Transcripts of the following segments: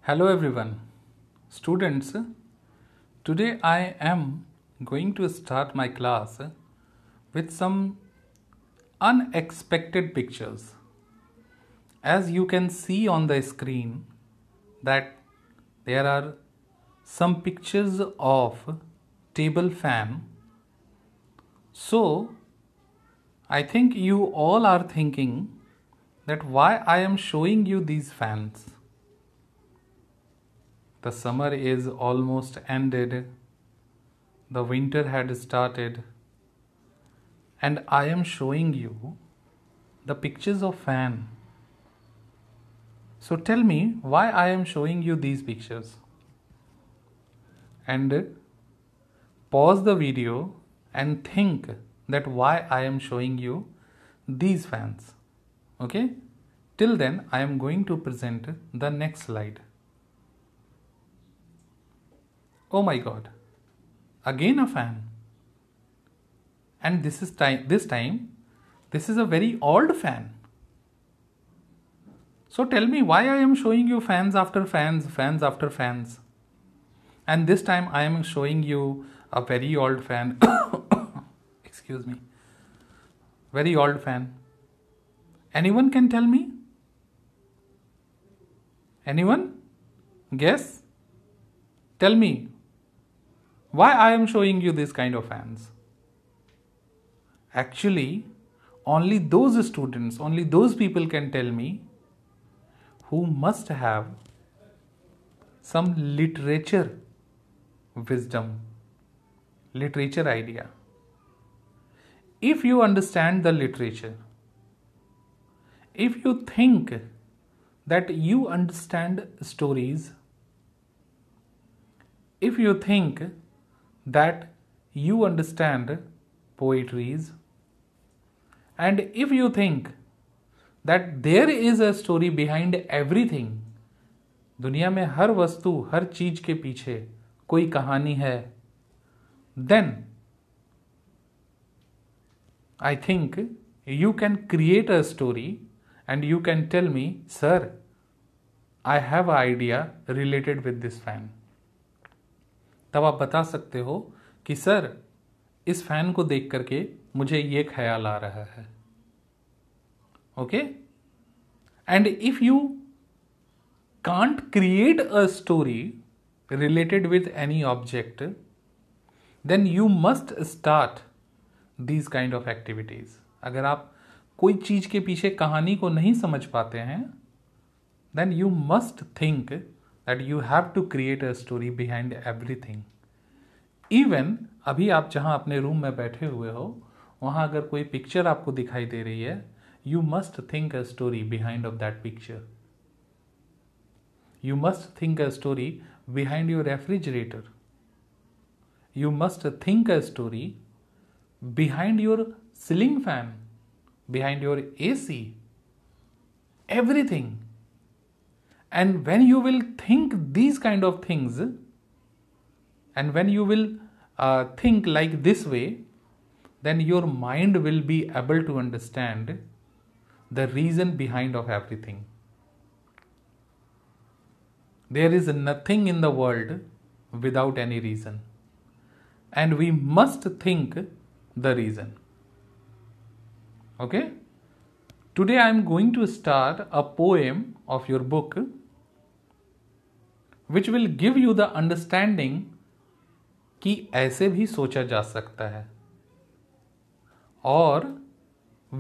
Hello everyone. Students, today I am going to start my class with some unexpected pictures. As you can see on the screen that there are some pictures of table fan. So I think you all are thinking that why I am showing you these fans. The summer is almost ended, the winter had started, and I am showing you the pictures of fan. So tell me why I am showing you these pictures. And pause the video and think that why I am showing you these fans. Okay? Till then, I am going to present the next slide. Oh my god, again a fan. And this time this is a very old fan. So tell me why I am showing you fans after fans, fans after fans. And this time I am showing you a very old fan. Excuse me. Very old fan. Anyone can tell me? Anyone? Guess? Tell me why I am showing you this kind of fans. Actually, only those students, only those people can tell me who must have some literature wisdom, literature idea. If you understand the literature, if you think that you understand stories, if you think that you understand poetries, and if you think that there is a story behind everything, दुनिया में हर वस्तु, हर चीज के पीछे कोई कहानी है, then I think you can create a story and you can tell me, sir, I have an idea related with this fan. तब आप बता सकते हो कि सर इस फैन को देख करके मुझे ये ख्याल आ रहा है. Okay? And if you can't create a story related with any object, then you must start these kind of activities. अगर आप कोई चीज के पीछे कहानी को नहीं समझ पाते हैं, then you must think that you have to create a story behind everything. Even अभी आप जहां अपने रूम में बैठे हुए हो, वहां अगर कोई पिक्चर आपको दिखाई दे रही है, you must think a story behind of that picture. You must think a story behind your refrigerator. You must think a story behind your ceiling fan, behind your AC, everything. And when you will think these kind of things, and when you will think like this way, then your mind will be able to understand the reason behind of everything. There is nothing in the world without any reason, and we must think the reason. Okay? Today I am going to start a poem of your book which will give you the understanding कि ऐसे भी सोचा जा सकता है, और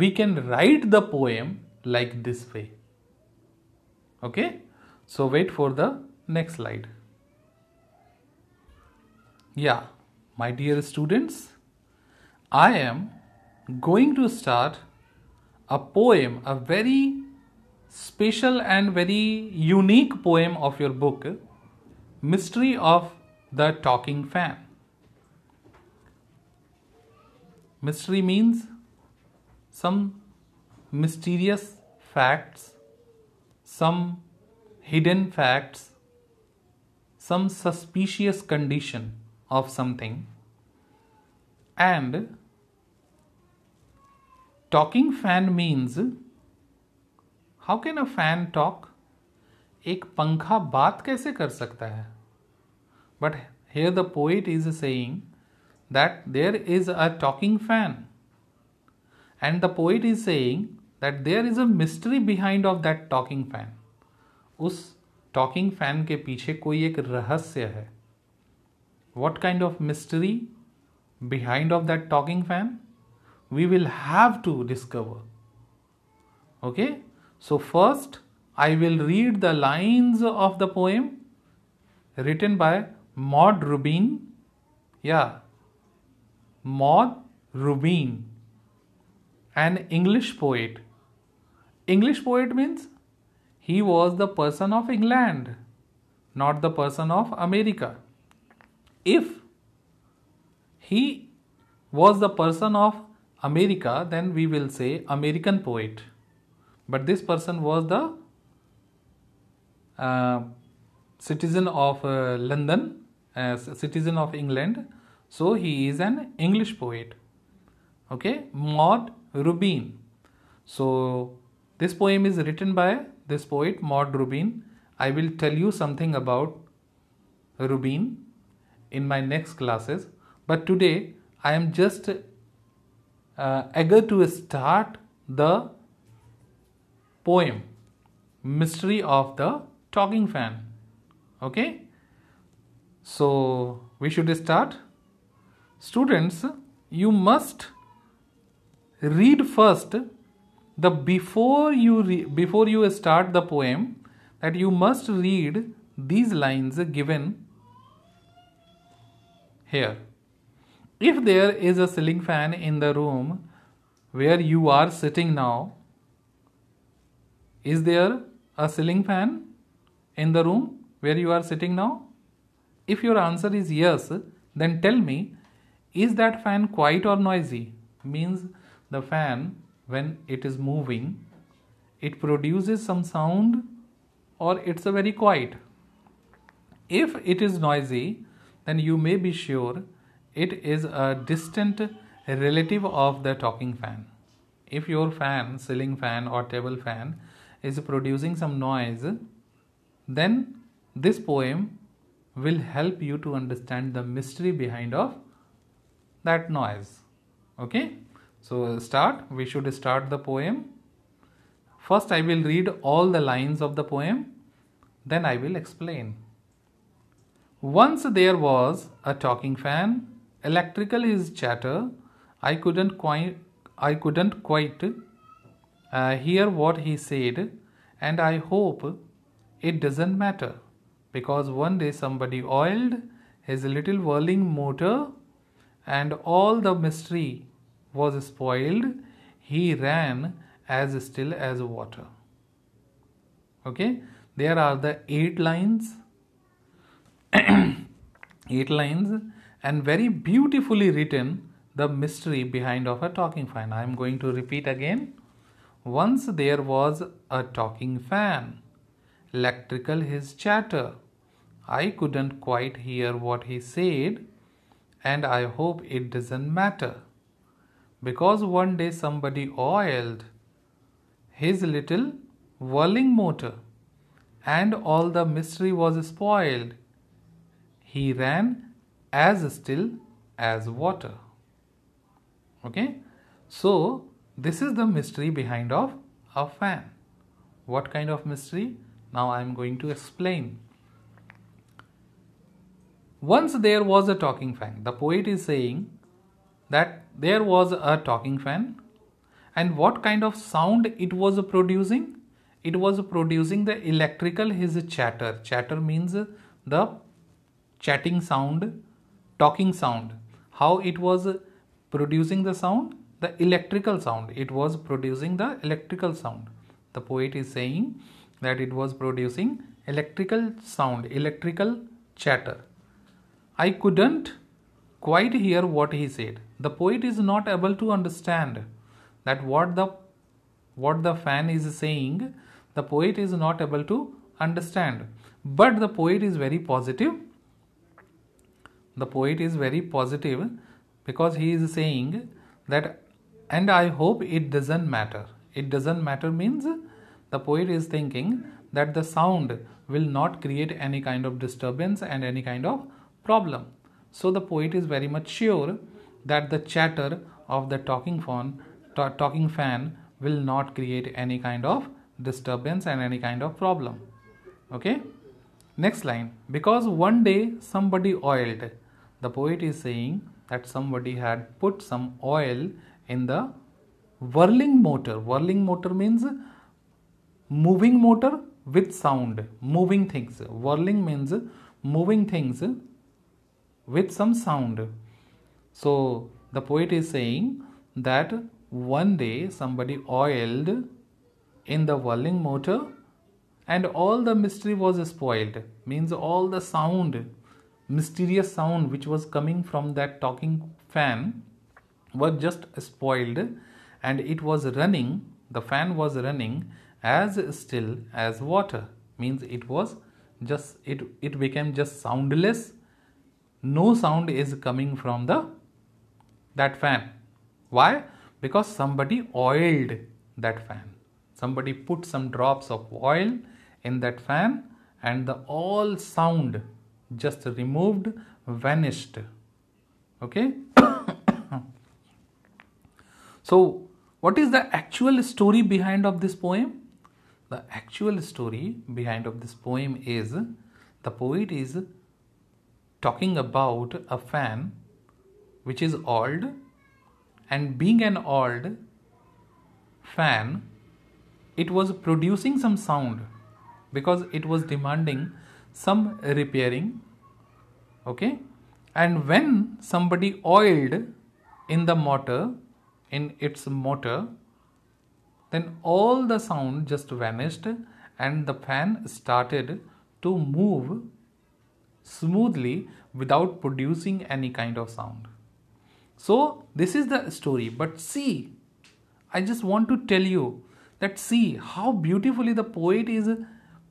we can write the poem like this way. Okay? So wait for the next slide. Yeah, my dear students, I am going to start a poem, a very special and very unique poem of your book, Mystery of the Talking Fan. Mystery means some mysterious facts, some hidden facts, some suspicious condition of something. And talking fan means, how can a fan talk? एक पंखा बात कैसे कर सकता है? But here the poet is saying that there is a talking fan, and the poet is saying that there is a mystery behind of that talking fan. उस talking fan के पीछे कोई एक रहस्य है. What kind of mystery behind of that talking fan? We will have to discover. Okay, so first I will read the lines of the poem written by Maud Rubin. Yeah, Maud Rubin, an English poet. English poet means he was the person of England, not the person of America. If he was the person of America, then we will say American poet. But this person was the citizen of London, citizen of England. So he is an English poet. Okay, Maud Rubin. So this poem is written by this poet Maud Rubin. I will tell you something about Rubin in my next classes, but today I am just eager to start the poem Mystery of the Talking Fan. Okay, so we should start. Students, you must read first the before you start the poem, that you must read these lines given here. If there is a ceiling fan in the room where you are sitting now, is there a ceiling fan in the room where you are sitting now? If your answer is yes, then tell me, is that fan quiet or noisy? Means the fan, when it is moving, it produces some sound or it's a very quiet. If it is noisy, then you may be sure it is a distant relative of the talking fan. If your fan, ceiling fan or table fan, is producing some noise, then this poem will help you to understand the mystery behind of that noise. Okay, so we should start the poem. First I will read all the lines of the poem, then I will explain. Once there was a talking fan, electrical his chatter. I couldn't quite hear what he said, and I hope it doesn't matter, because one day somebody oiled his little whirling motor, and all the mystery was spoiled. He ran as still as water. Okay, there are the 8 lines. 8 lines, and very beautifully written the mystery behind of a talking fan. I am going to repeat again. Once there was a talking fan, electrical his chatter. I couldn't quite hear what he said, and I hope it doesn't matter, because one day somebody oiled his little whirling motor, and all the mystery was spoiled. He ran as still as water. Okay, so this is the mystery behind of a fan. What kind of mystery? Now I am going to explain. Once there was a talking fan. The poet is saying that there was a talking fan, and what kind of sound it was producing? It was producing the electrical his chatter. Chatter means the chatting sound, talking sound. How it was producing the sound? The electrical sound. It was producing the electrical sound. The poet is saying that it was producing electrical sound, electrical chatter. I couldn't quite hear what he said. The poet is not able to understand that what the fan is saying. The poet is not able to understand, but the poet is very positive. The poet is very positive because he is saying that, and I hope it doesn't matter. It doesn't matter means the poet is thinking that the sound will not create any kind of disturbance and any kind of problem. So the poet is very much sure that the chatter of the talking fan will not create any kind of disturbance and any kind of problem. Okay, next line, because one day somebody oiled. The poet is saying that somebody had put some oil in the whirling motor. Whirling motor means moving motor with sound, moving things. Whirling means moving things with some sound. So the poet is saying that one day somebody oiled in the whirling motor and all the mystery was spoiled. Means all the sound, mysterious sound which was coming from that talking fan was just spoiled, and it was running, the fan was running as still as water. Means it was just, it became just soundless. No sound is coming from that fan. Why? Because somebody oiled that fan. Somebody put some drops of oil in that fan, and the all sound just removed, vanished. Okay. So what is the actual story behind of this poem? The actual story behind of this poem is, the poet is talking about a fan which is oiled, and being an oiled fan, it was producing some sound because it was demanding some repairing. Okay, and when somebody oiled in the motor, in its motor, then all the sound just vanished and the fan started to move smoothly without producing any kind of sound. So this is the story. But see, I just want to tell you that see how beautifully the poet is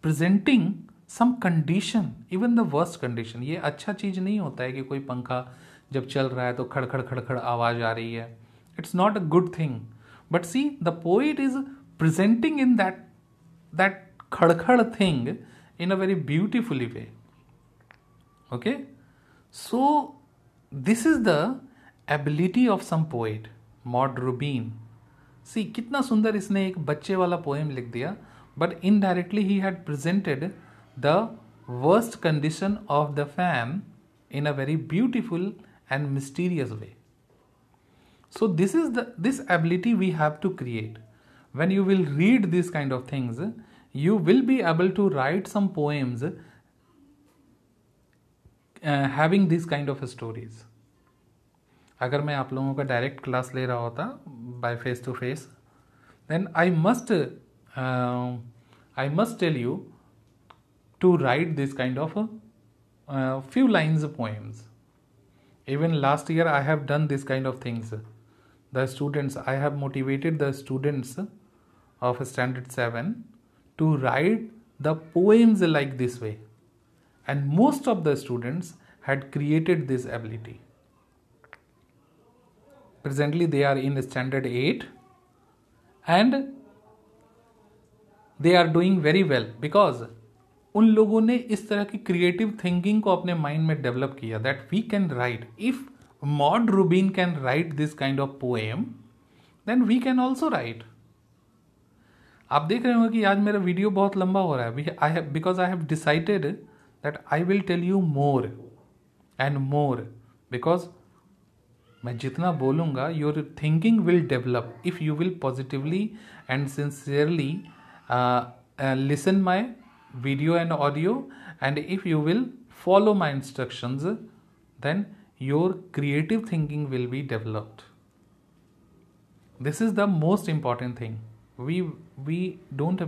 presenting some condition, even the worst condition. ये अच्छा चीज नहीं होता है कि कोई पंखा जब चल रहा है तो खड़खड़ खड़खड़ आवाज आ रही है. It's not a good thing. But see, the poet is presenting in that khadkhad thing in a very beautifully way. Okay, so this is the ability of some poet, Maud Rubin. See, कितना सुंदर इसने एक बच्चे वाला poem लिख दिया, but indirectly he had presented the worst condition of the fan in a very beautiful and mysterious way. So this is this ability we have to create. When you will read these kind of things, you will be able to write some poems having these kind of stories. अगर मैं आप लोगों का direct class ले रहा होता by face to face, then I must tell you to write this kind of few lines of poems. Even last year I have done this kind of things. The students, I have motivated the students of standard 7 to write the poems like this way, and most of the students had created this ability. Presently they are in standard 8 and they are doing very well because उन लोगों ने इस तरह की creative thinking को अपने mind में develop किया that we can write. If Maud Rubin can write this kind of poem, then we can also write. आप देख रहे होंगे कि आज मेरा वीडियो बहुत लंबा हो रहा है because I have decided that I will tell you more and more, because मैं जितना बोलूँगा your thinking will develop if you will positively and sincerely listen my video and audio, and if you will follow my instructions, then your creative thinking will be developed. This is the most important thing. We don't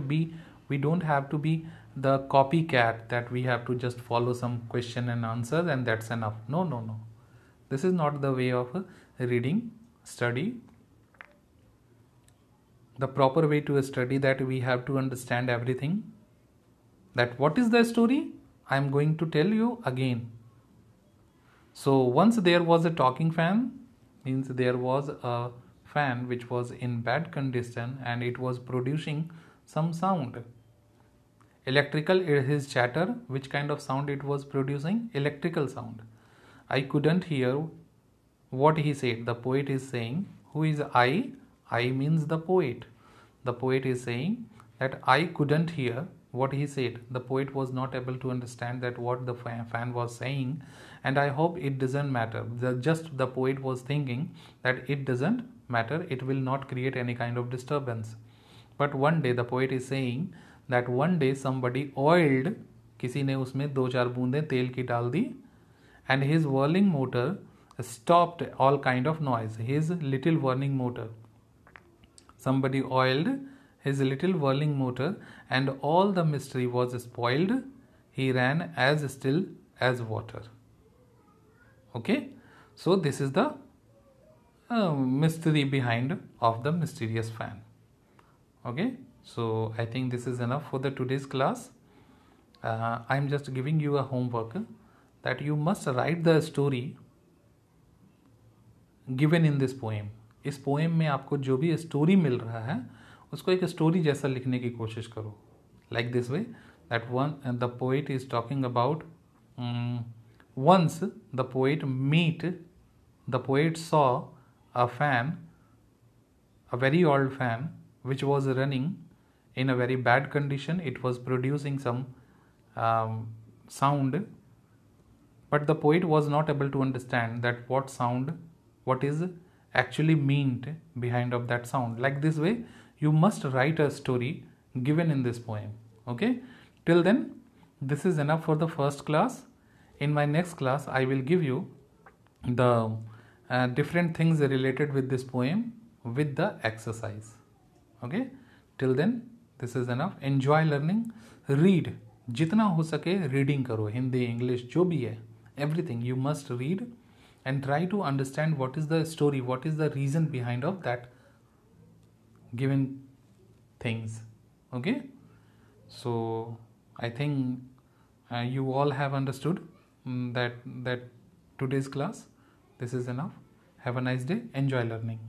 have to be the copycat that we have to just follow some question and answers and that's enough. No. This is not the way of reading, study. The proper way to study, that we have to understand everything. That what is the story? I am going to tell you again. So once there was a talking fan, means there was a fan which was in bad condition and it was producing some sound. Electrical is his chatter. Which kind of sound it was producing? Electrical sound. I couldn't hear what he said. The poet is saying, who is I? I means the poet. The poet is saying that I couldn't hear what he said. The poet was not able to understand that what the fan was saying, and I hope it doesn't matter. Just the poet was thinking that it doesn't matter, it will not create any kind of disturbance. But one day the poet is saying that one day somebody oiled, किसी ने उसमें 2-4 बूंदें तेल की डाल दी, and his whirling motor stopped all kind of noise. His little whirling motor, somebody oiled his little whirling motor, and all the mystery was spoiled. He ran as still as water. Okay, so this is the mystery behind of the mysterious fan. Okay, so I think this is enough for the today's class. I am just giving you a homework that you must write the story given in this poem. इस poem में आपको जो भी story मिल रहा है उसको एक story जैसा लिखने की कोशिश करो. Like this way that one the poet is talking about once the poet saw a fan, a very old fan, which was running in a very bad condition. It was producing some sound, but the poet was not able to understand that what is actually meant behind of that sound. Like this way you must write a story given in this poem. Okay, till then this is enough for the first class. In my next class I will give you the different things related with this poem with the exercise. Okay, till then this is enough. Enjoy learning. Read, जितना हो सके reading करो. Hindi, English, जो भी है, everything you must read and try to understand what is the story, what is the reason behind of that given things. Okay, so I think you all have understood that today's class. This is enough. Have a nice day. Enjoy learning.